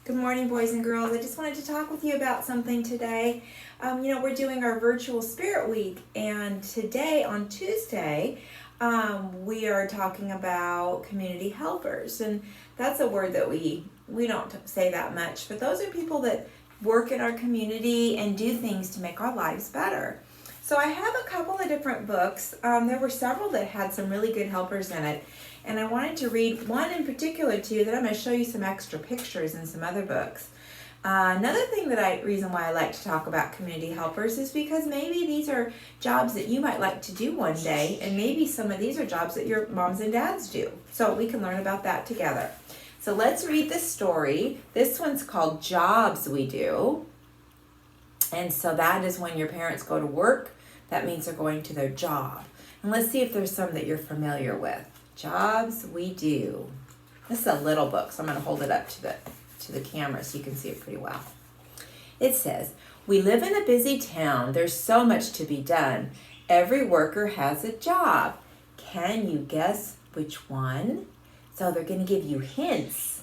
Good morning, boys and girls. I just wanted to talk with you about something today. We're doing our virtual Spirit Week, and today, on Tuesday, we are talking about community helpers, and that's a word that we don't say that much, but those are people that work in our community and do things to make our lives better. So I have a couple of different books. There were several that had some really good helpers in it. And I wanted to read one in particular to you that I'm going to show you some extra pictures in some other books. Another reason why I like to talk about community helpers is because maybe these are jobs that you might like to do one day, and maybe some of these are jobs that your moms and dads do. So we can learn about that together. So let's read this story. This one's called Jobs We Do. And so that is when your parents go to work. That means they're going to their job. And let's see if there's some that you're familiar with. Jobs We Do. This is a little book, so I'm going to hold it up to the camera so you can see it pretty well. It says, "We live in a busy town. There's so much to be done. Every worker has a job. Can you guess which one?" So they're going to give you hints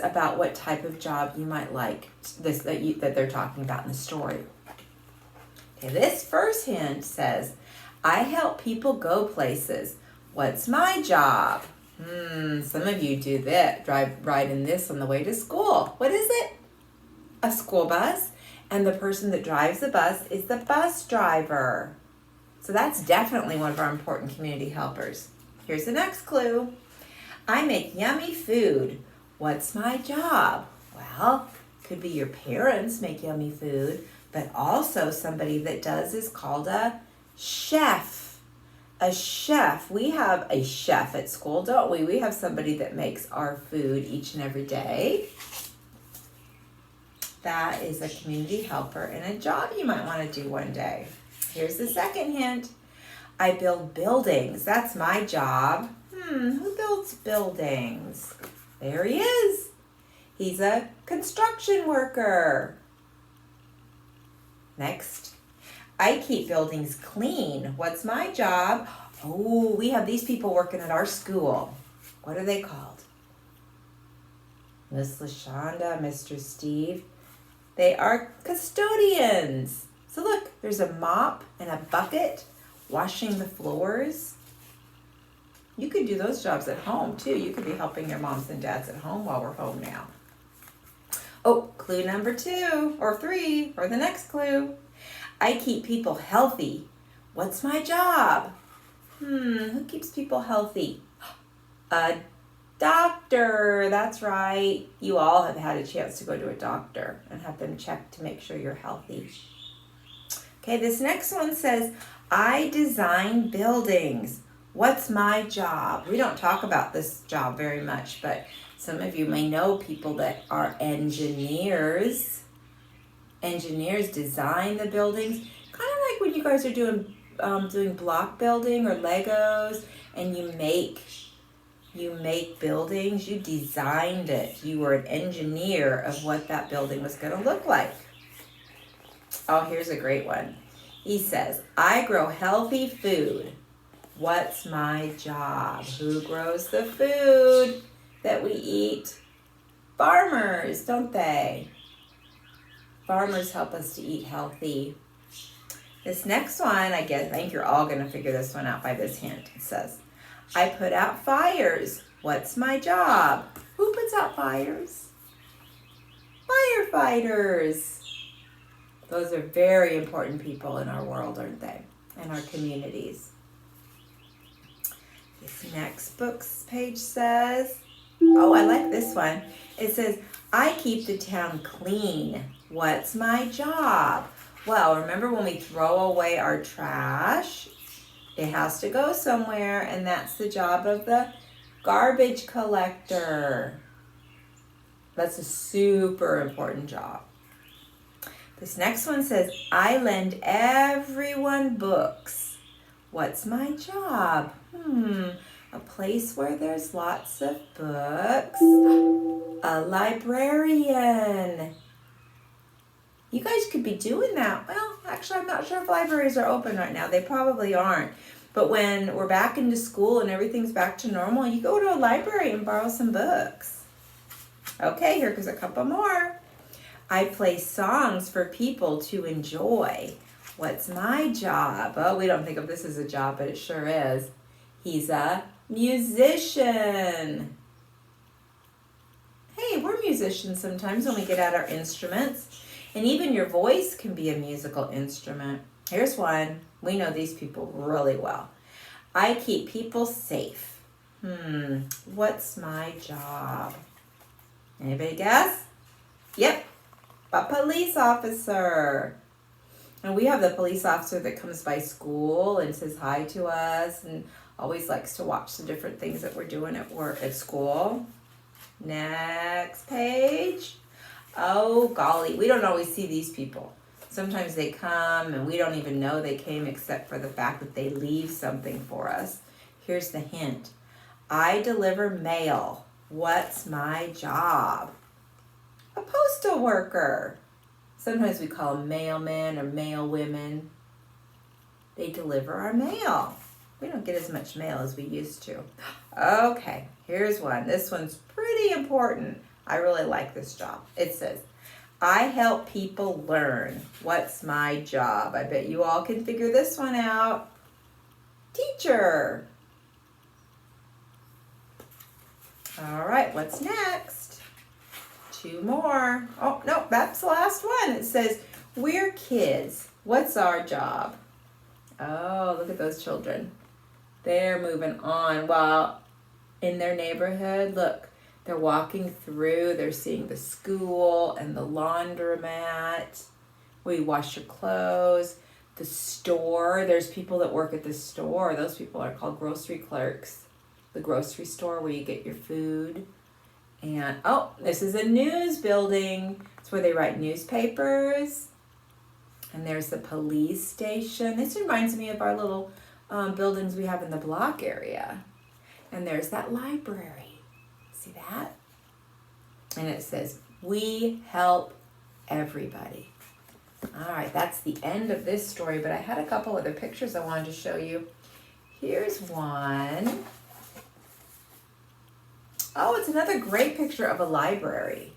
about what type of job you might like that they're talking about in the story. Okay, this first hint says, "I help people go places. What's my job?" Some of you do that, ride in this on the way to school. What is it? A school bus. And the person that drives the bus is the bus driver. So that's definitely one of our important community helpers. Here's the next clue. "I make yummy food. What's my job?" Well, could be your parents make yummy food, but also somebody that does is called a chef. A chef. We have a chef at school, don't we? We have somebody that makes our food each and every day. That is a community helper and a job you might want to do one day. Here's the second hint. "I build buildings. That's my job." Who builds buildings? There he is. He's a construction worker. Next. "I keep buildings clean. What's my job?" Oh, we have these people working at our school. What are they called? Miss LaShonda, Mr. Steve. They are custodians. So look, there's a mop and a bucket washing the floors. You could do those jobs at home too. You could be helping your moms and dads at home while we're home now. Oh, clue number 2 or 3 or the next clue. "I keep people healthy. What's my job?" Who keeps people healthy? A doctor. That's right. You all have had a chance to go to a doctor and have them checked to make sure you're healthy. Okay, this next one says, "I design buildings. What's my job?" We don't talk about this job very much, but some of you may know people that are engineers. Engineers design the buildings, kind of like when you guys are doing block building or Legos, and you make buildings. You designed it. You were an engineer of what that building was going to look like. Oh, here's a great one. He says, "I grow healthy food. What's my job?" Who grows the food that we eat? Farmers, don't they? Farmers help us to eat healthy. This next one, I think you're all going to figure this one out by this hint. It says, "I put out fires. What's my job?" Who puts out fires? Firefighters. Those are very important people in our world, aren't they? In our communities. This next book's page says, oh, I like this one. It says, "I keep the town clean. What's my job?" Well, remember when we throw away our trash, it has to go somewhere, and that's the job of the garbage collector. That's a super important job. This next one says, "I lend everyone books. What's my job?" A place where there's lots of books. A librarian. You guys could be doing that. Well, actually, I'm not sure if libraries are open right now. They probably aren't. But when we're back into school and everything's back to normal, you go to a library and borrow some books. Okay, here goes a couple more. I play songs for people to enjoy. What's my job? Oh, we don't think of this as a job, but it sure is. He's a musician. Hey, we're musicians sometimes when we get out our instruments. And even your voice can be a musical instrument. Here's one. We know these people really well. I keep people safe. What's my job? Anybody guess? Yep, a police officer. And we have the police officer that comes by school and says hi to us and always likes to watch the different things that we're doing at work, at school. Next page. Oh, golly, we don't always see these people. Sometimes they come and we don't even know they came except for the fact that they leave something for us. Here's the hint. I deliver mail. What's my job? A postal worker. Sometimes we call them mailmen or mailwomen. They deliver our mail. We don't get as much mail as we used to. Okay, here's one. This one's pretty important. I really like this job. It says, I help people learn. What's my job? I bet you all can figure this one out. Teacher. All right, what's next? Two more. Oh, no, that's the last one. It says, we're kids. What's our job? Oh, look at those children. They're moving on while in their neighborhood. Look, they're walking through. They're seeing the school and the laundromat. Where you wash your clothes. The store. There's people that work at the store. Those people are called grocery clerks. The grocery store where you get your food. And, oh, this is a news building. It's where they write newspapers. And there's the police station. This reminds me of our little buildings we have in the block area. And there's that library. See that? And it says, we help everybody. All right, that's the end of this story, but I had a couple other pictures I wanted to show you. Here's one. Oh, it's another great picture of a library.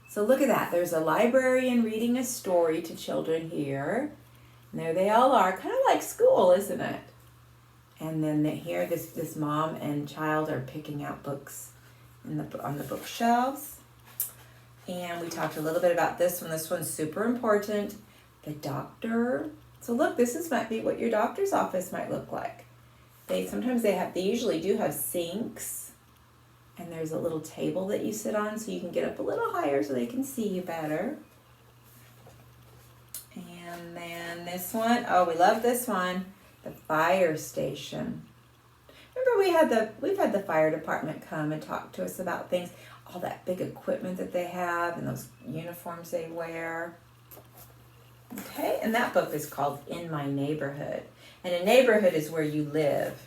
So look at that. There's a librarian reading a story to children here. And there they all are, kind of like school, isn't it? And then here, this mom and child are picking out books on the bookshelves. And we talked a little bit about this one. This one's super important. The doctor. So look, might be what your doctor's office might look like. They usually do have sinks. And there's a little table that you sit on so you can get up a little higher so they can see you better. And then this one, oh, we love this one, the fire station. Remember we've had the fire department come and talk to us about things, all that big equipment that they have and those uniforms they wear. Okay, and that book is called In My Neighborhood. And a neighborhood is where you live.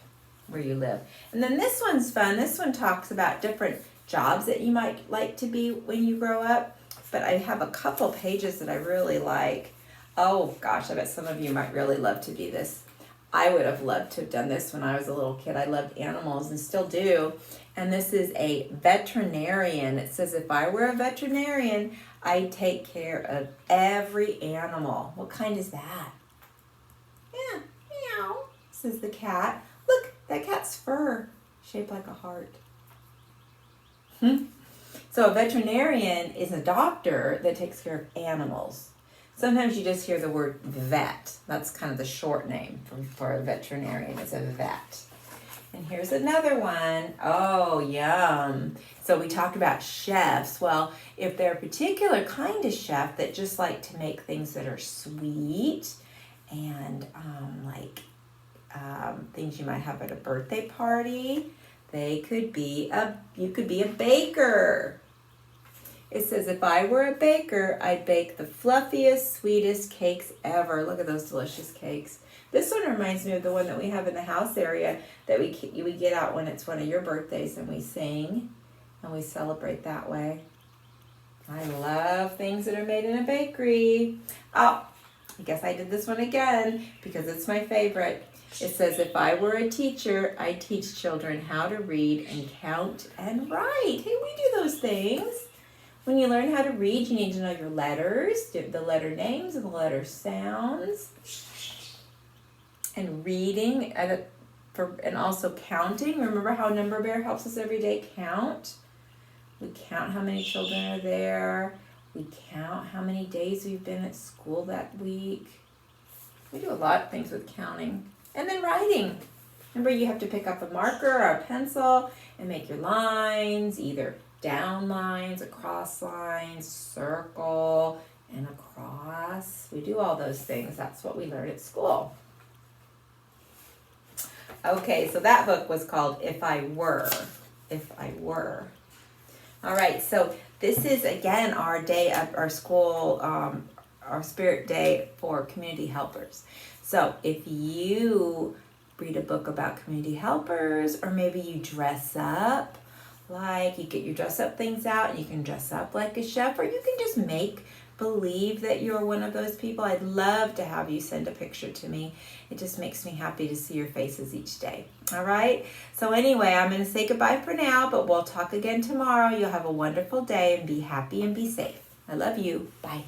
And then this one's fun. This one talks about different jobs that you might like to be when you grow up. But I have a couple pages that I really like. Oh gosh, I bet some of you might really love to be this. I would have loved to have done this when I was a little kid. I loved animals and still do. And this is a veterinarian. It says, if I were a veterinarian, I'd take care of every animal. What kind is that? Yeah, meow, says the cat. Look, that cat's fur, shaped like a heart. So a veterinarian is a doctor that takes care of animals. Sometimes you just hear the word vet. That's kind of the short name for a veterinarian. It's a vet. And here's another one. Oh, yum. So we talked about chefs. Well, if they're a particular kind of chef that just like to make things that are sweet and things you might have at a birthday party, you could be a baker. It says, if I were a baker, I'd bake the fluffiest, sweetest cakes ever. Look at those delicious cakes. This one reminds me of the one that we have in the house area that we get out when it's one of your birthdays and we sing and we celebrate that way. I love things that are made in a bakery. Oh, I guess I did this one again because it's my favorite. It says, if I were a teacher, I'd teach children how to read and count and write. Hey, we do those things. When you learn how to read, you need to know your letters, the letter names and the letter sounds. And reading, and also counting. Remember how Number Bear helps us every day count? We count how many children are there. We count how many days we've been at school that week. We do a lot of things with counting. And then writing. Remember, you have to pick up a marker or a pencil and make your lines, either down lines, across lines, circle, and across. We do all those things. That's what we learn at school. Okay, so that book was called If I Were. If I Were. All right, so this is, again, our day at our school, our spirit day for community helpers. So if you read a book about community helpers, or maybe you dress up, like you get your dress up things out and you can dress up like a chef, or you can just make believe that you're one of those people. I'd love to have you send a picture to me. It just makes me happy to see your faces each day. All right? So anyway, I'm going to say goodbye for now, but we'll talk again tomorrow. You'll have a wonderful day and be happy and be safe. I love you. Bye.